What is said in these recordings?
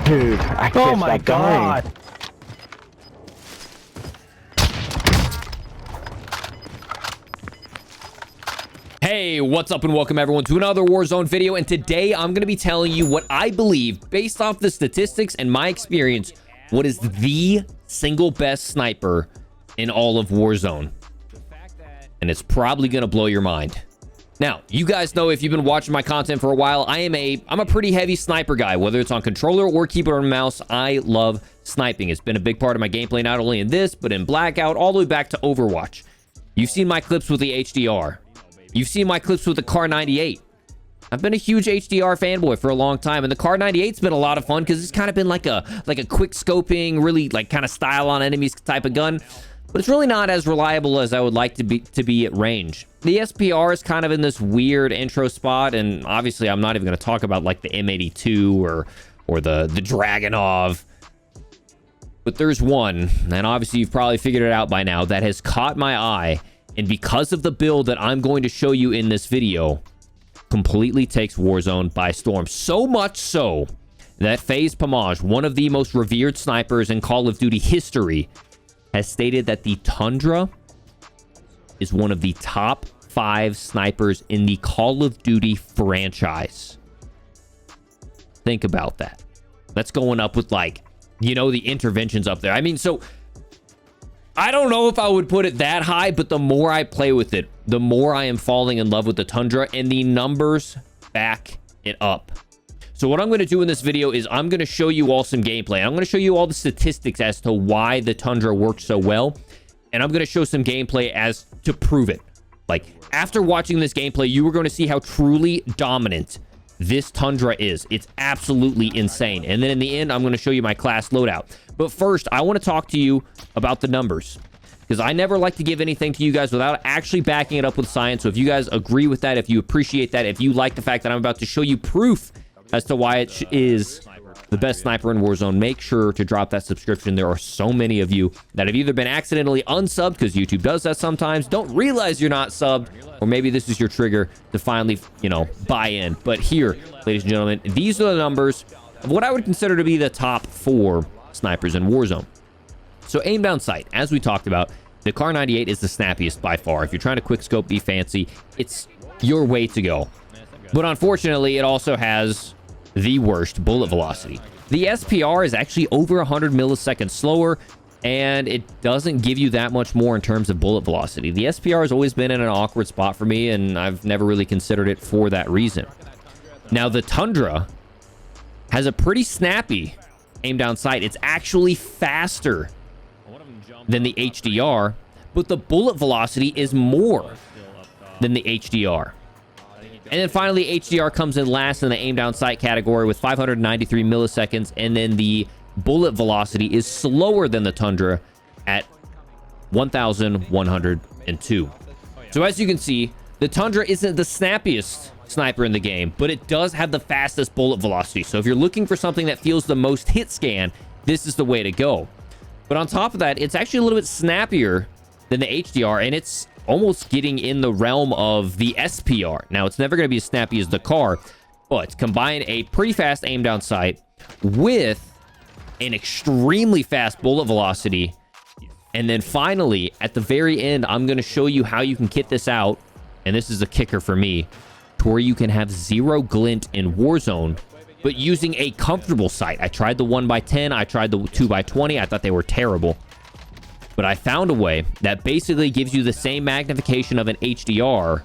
Dude, I can't Oh my stop dying. god. Hey, what's up and welcome everyone to another Warzone video, and today I'm going to be telling you what I believe, based off the statistics and my experience, what is the single best sniper in all of Warzone. And it's probably going to blow your mind. Now, you guys know, if you've been watching my content for a while, I'm a pretty heavy sniper guy, whether it's on controller or keyboard and mouse. I love sniping. It's been a big part of my gameplay, not only in this, but in Blackout, all the way back to Overwatch. You've seen my clips with the HDR. You've seen my clips with the Kar 98. I've been a huge HDR fanboy for a long time, and the Kar 98's been a lot of fun because it's kind of been like a quick scoping, really like kind of style on enemies type of gun. But it's really not as reliable as I would like to be at range. The SPR is kind of in this weird intro spot, and obviously I'm not even going to talk about like the M82 or the Dragunov. But there's one, and obviously you've probably figured it out by now, that has caught my eye, and because of the build that I'm going to show you in this video, completely takes Warzone by storm. So much so that FaZe Pomage, one of the most revered snipers in Call of Duty history, has stated that the Tundra is one of the top 5 snipers in the Call of Duty franchise. Think about that. That's going up with, like, you know, the interventions up there. I mean, so I don't know if I would put it that high, but the more I play with it, the more I am falling in love with the Tundra, and the numbers back it up. So what I'm going to do in this video is I'm going to show you all some gameplay. I'm going to show you all the statistics as to why the Tundra works so well. And I'm going to show some gameplay as to prove it. Like, after watching this gameplay, you are going to see how truly dominant this Tundra is. It's absolutely insane. And then in the end, I'm going to show you my class loadout. But first, I want to talk to you about the numbers, because I never like to give anything to you guys without actually backing it up with science. So if you guys agree with that, if you appreciate that, if you like the fact that I'm about to show you proof as to why it is the best sniper in Warzone, make sure to drop that subscription. There are so many of you that have either been accidentally unsubbed, because YouTube does that sometimes, don't realize you're not subbed, or maybe this is your trigger to finally, you know, buy in. But here, ladies and gentlemen, these are the numbers of what I would consider to be the top 4 snipers in Warzone. So aim down sight, as we talked about, the Kar 98 is the snappiest by far. If you're trying to quick scope, be fancy, it's your way to go. But unfortunately, it also has the worst bullet velocity. The SPR is actually over 100 milliseconds slower, and it doesn't give you that much more in terms of bullet velocity. The SPR has always been in an awkward spot for me, and I've never really considered it for that reason. Now, the Tundra has a pretty snappy aim down sight. It's actually faster than the HDR, but the bullet velocity is more than the HDR. And then finally, HDR comes in last in the aim down sight category with 593 milliseconds, and then the bullet velocity is slower than the Tundra at 1,102. So as you can see, the Tundra isn't the snappiest sniper in the game, but it does have the fastest bullet velocity. So if you're looking for something that feels the most hit scan, this is the way to go. But on top of that, it's actually a little bit snappier than the HDR, and it's almost getting in the realm of the SPR. Now, it's never going to be as snappy as the Kar, but combine a pretty fast aim down sight with an extremely fast bullet velocity. And then finally, at the very end, I'm going to show you how you can kit this out. And this is a kicker for me, to where you can have 0 glint in Warzone, but using a comfortable sight. I tried the 1x10. I tried the 2x20. I thought they were terrible. But I found a way that basically gives you the same magnification of an HDR.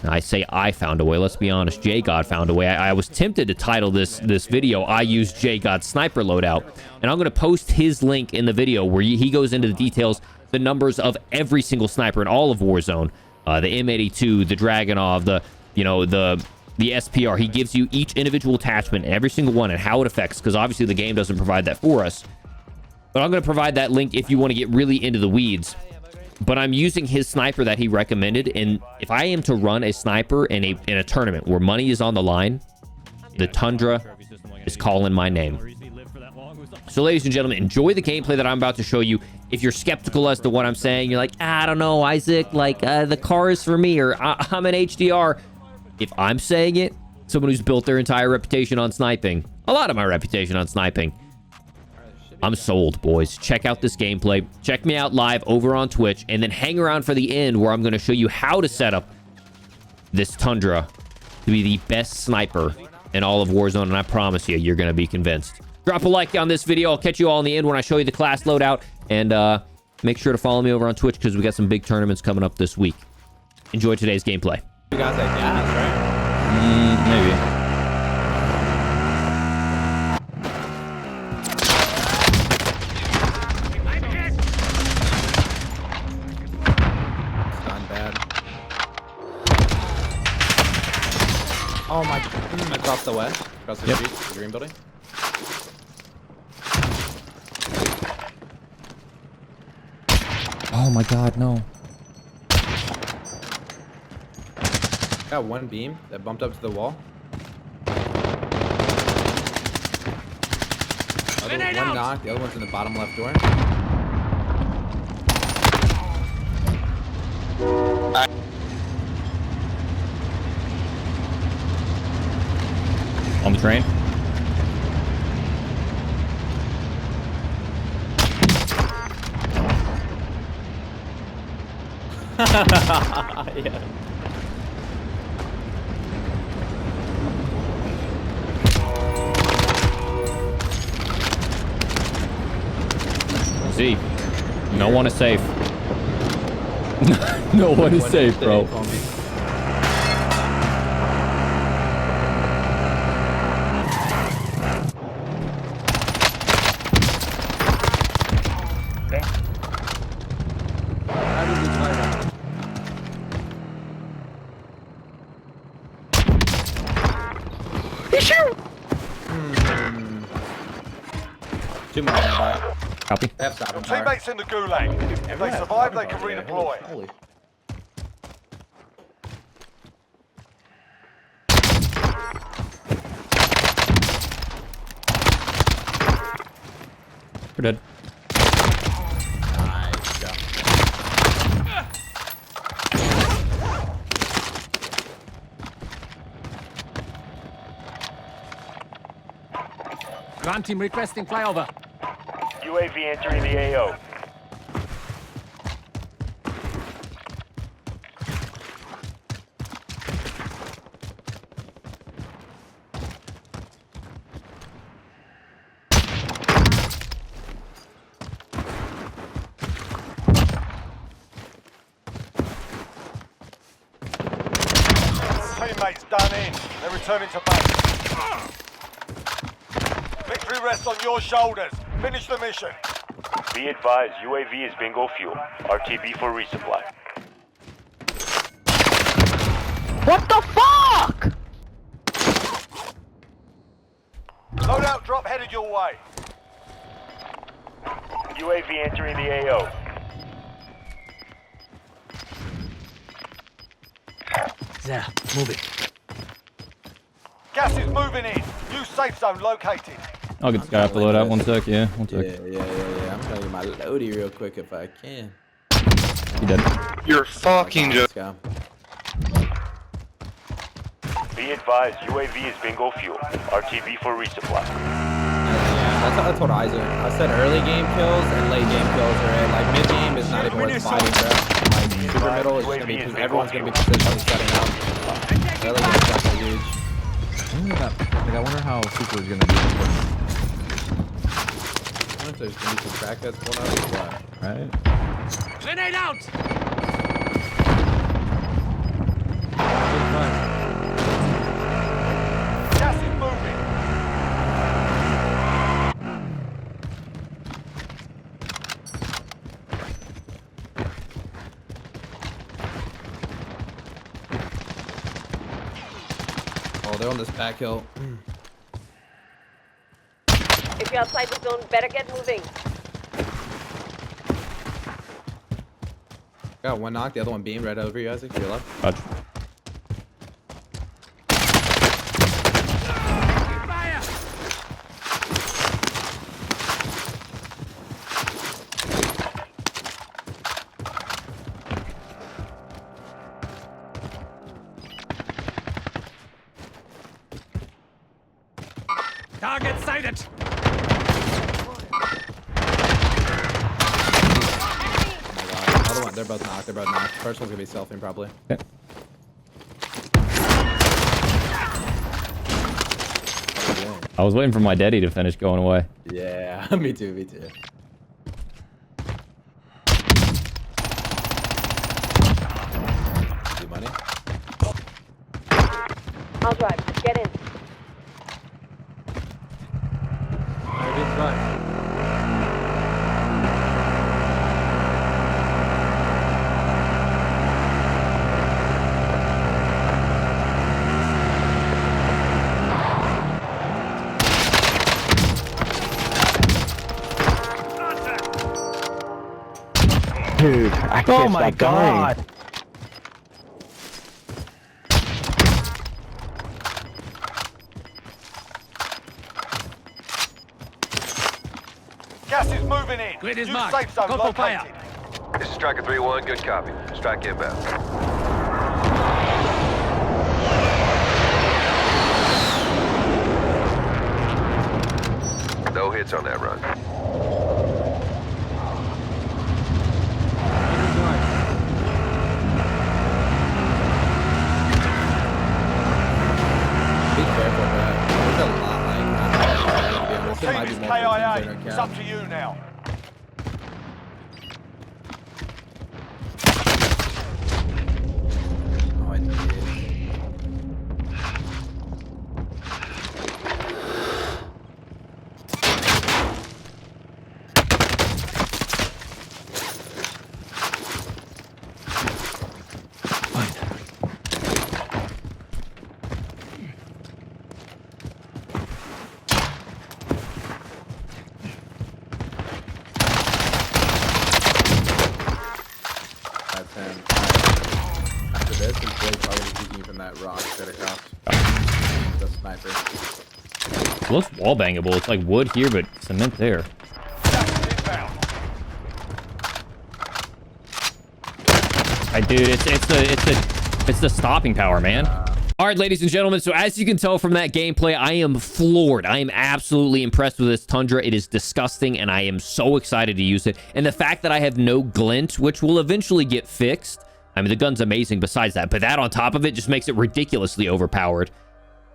I say I found a way. Let's be honest. JGod found a way. I was tempted to title this video, I used JGod's sniper loadout. And I'm going to post his link in the video where he goes into the details, the numbers of every single sniper in all of Warzone. The M82, the Dragunov, the SPR. He gives you each individual attachment, every single one, and how it affects, because obviously the game doesn't provide that for us. But I'm going to provide that link if you want to get really into the weeds. But I'm using his sniper that he recommended. And if I am to run a sniper in a tournament where money is on the line, the Tundra is calling my name. So, ladies and gentlemen, enjoy the gameplay that I'm about to show you. If you're skeptical as to what I'm saying, you're like, I don't know, Isaac, like, the Kar is for me, or I'm an HDR. If I'm saying it, someone who's built their entire reputation on sniping, a lot of my reputation on sniping. I'm sold, boys. Check out this gameplay. Check me out live over on Twitch, and then hang around for the end where I'm going to show you how to set up this Tundra to be the best sniper in all of Warzone, and I promise you, you're going to be convinced. Drop a like on this video. I'll catch you all in the end when I show you the class loadout, and make sure to follow me over on Twitch because we got some big tournaments coming up this week. Enjoy today's gameplay. You guys like gas, right? Maybe. Oh my, across the west, across the street, the green building. Oh my god, no. Got one beam that bumped up to the wall. One knock, the other one's in the bottom left door. On the train. Yeah. See, no one is safe. No one is safe, bro. Two more nearby. Copy. They have stopping power. Teammates in the gulag. If they survive, they can redeploy. Holy. We're dead. Nice job. Ground team requesting flyover. UAV entering the AO. Teammates done in. They're returning to base. Victory rests on your shoulders. Finish the mission. Be advised, UAV is bingo fuel. RTB for resupply. What the fuck? Loadout drop headed your way. UAV entering the AO. There, move it. Gas is moving in. New safe zone located. I'll get this guy off the loadout. One sec, yeah. One sec. Yeah. I'm trying to get my loadie real quick if I can. He dead. You're fucking Let's just. go. Be advised, UAV is bingo fuel. RTB for resupply. Yeah, that's what I told Isaac. I said early game kills and late game kills are in. Like mid game is not even worth fighting, bro. Like super middle is gonna be, everyone's gonna be positionally setting up. Early game shots are huge. I wonder how super is gonna be. I wonder if there's gonna be some track that's going on or what. Right? Grenade out! Gas is moving. Oh, they're on this back hill. If you're outside the zone, better get moving. Got one knock, the other one beam right over you, Isaac, to your left. Gotcha. Fire! Target sighted. Other one, they're both knocked. They're both knocked. First one's gonna be selfing probably. Okay. I was waiting for my daddy to finish going away. Yeah, me too, me too. See money? I'll drive. Get in. Dude, I can't stop dying. Gas is moving in. Grid is New marked. safe zone Go for fire. located. This is Striker 3-1, good copy. Strike inbound. No hits on that run. Be careful, bro. There's a lot like to be honest. There might be Team is more victims KIA. in our It's camp. up to you now. Oh, I did. That's him. After this, he's really probably peeking from that rock straight across. The sniper. It looks wall bangable. It's like wood here, but cement there. Gas is inbound. Dude, it's the stopping power, man. All right, ladies and gentlemen, so as you can tell from that gameplay, I am floored. I am absolutely impressed with this Tundra. It is disgusting, and I am so excited to use it. And the fact that I have no glint, which will eventually get fixed. I mean, the gun's amazing besides that, but that on top of it just makes it ridiculously overpowered.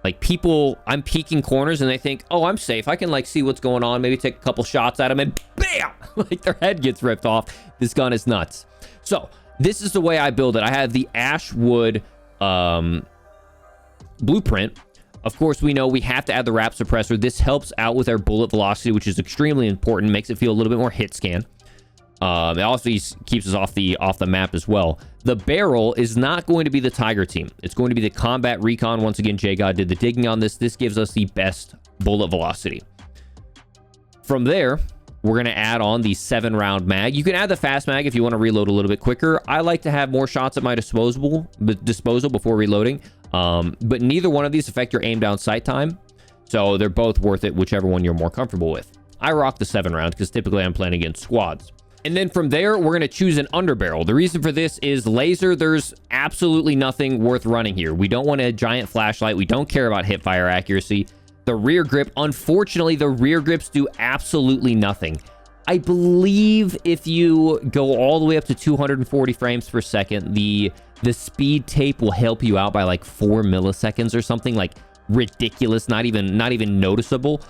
Like, people, I'm peeking corners, and they think, oh, I'm safe. I can, like, see what's going on, maybe take a couple shots at them, and bam! Like, their head gets ripped off. This gun is nuts. So, this is the way I build it. I have the Ashwood, blueprint. Of course, we know we have to add the wrap suppressor. This helps out with our bullet velocity, which is extremely important. Makes it feel a little bit more hit scan. It also keeps us off the map as well. The barrel is not going to be the Tiger team. It's going to be the combat recon. Once again, JGod did the digging on this. This gives us the best bullet velocity. From there, we're going to add on the 7-round mag. You can add the fast mag if you want to reload a little bit quicker. I like to have more shots at my disposal before reloading. But neither one of these affect your aim down sight time. So they're both worth it, whichever one you're more comfortable with. I rock the 7-round because typically I'm playing against squads. And then from there, we're going to choose an underbarrel. The reason for this is laser. There's absolutely nothing worth running here. We don't want a giant flashlight. We don't care about hip fire accuracy. The rear grip, unfortunately, the rear grips do absolutely nothing. I believe if you go all the way up to 240 frames per second, the speed tape will help you out by like 4 milliseconds or something, like ridiculous, not even noticeable.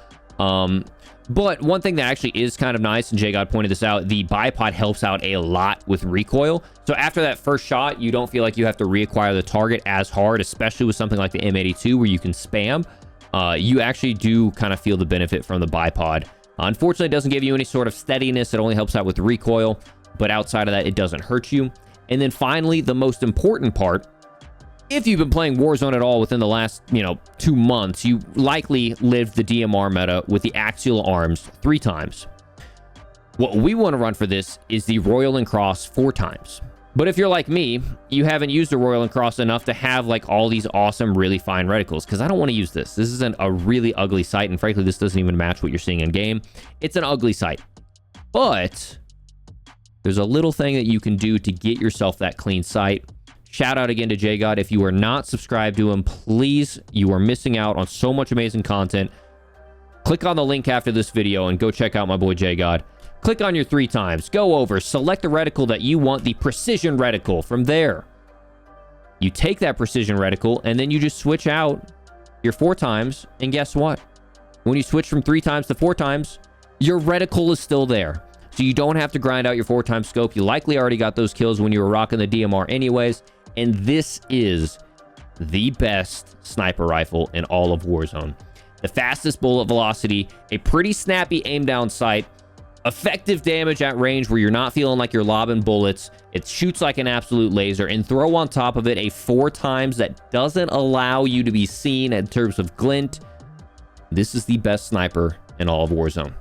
But one thing that actually is kind of nice, and JGod pointed this out, the bipod helps out a lot with recoil. So after that first shot, you don't feel like you have to reacquire the target as hard, especially with something like the M82 where you can spam. You actually do kind of feel the benefit from the bipod. Unfortunately, it doesn't give you any sort of steadiness. It only helps out with the recoil, but outside of that, it doesn't hurt you. And then finally, the most important part, if you've been playing Warzone at all within the last, 2 months, you likely lived the DMR meta with the axial arms 3 times. What we want to run for this is the Royal and Cross 4 times. But if you're like me, you haven't used the Royal and Cross enough to have like all these awesome, really fine reticles, because I don't want to use this. This isn't a really ugly sight, and frankly, this doesn't even match what you're seeing in game. It's an ugly sight. But there's a little thing that you can do to get yourself that clean sight. Shout out again to JGod. If you are not subscribed to him, please, you are missing out on so much amazing content. Click on the link after this video and go check out my boy J God. Click on your 3 times. Go over. Select the reticle that you want, the precision reticle. From there, you take that precision reticle and then you just switch out your 4 times. And guess what? When you switch from 3 times to 4 times, your reticle is still there. So you don't have to grind out your 4 times scope. You likely already got those kills when you were rocking the DMR anyways. And this is the best sniper rifle in all of Warzone. The fastest bullet velocity, a pretty snappy aim down sight, effective damage at range where you're not feeling like you're lobbing bullets. It shoots like an absolute laser, and throw on top of it a 4 times that doesn't allow you to be seen in terms of glint. This is the best sniper in all of Warzone.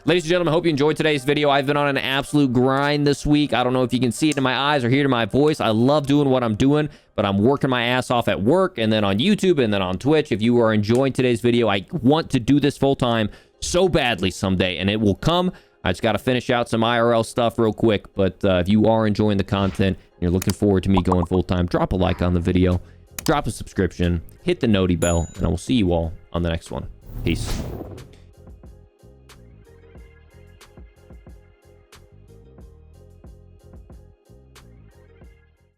Ladies and gentlemen, I hope you enjoyed today's video. I've been on an absolute grind this week. I don't know if you can see it in my eyes or hear it in my voice. I love doing what I'm doing, but I'm working my ass off at work and then on YouTube and then on Twitch. If you are enjoying today's video, I want to do this full time so badly someday, and it will come. I just got to finish out some IRL stuff real quick, but if you are enjoying the content and you're looking forward to me going full time, drop a like on the video, drop a subscription, hit the noti bell, and I will see you all on the next one. Peace.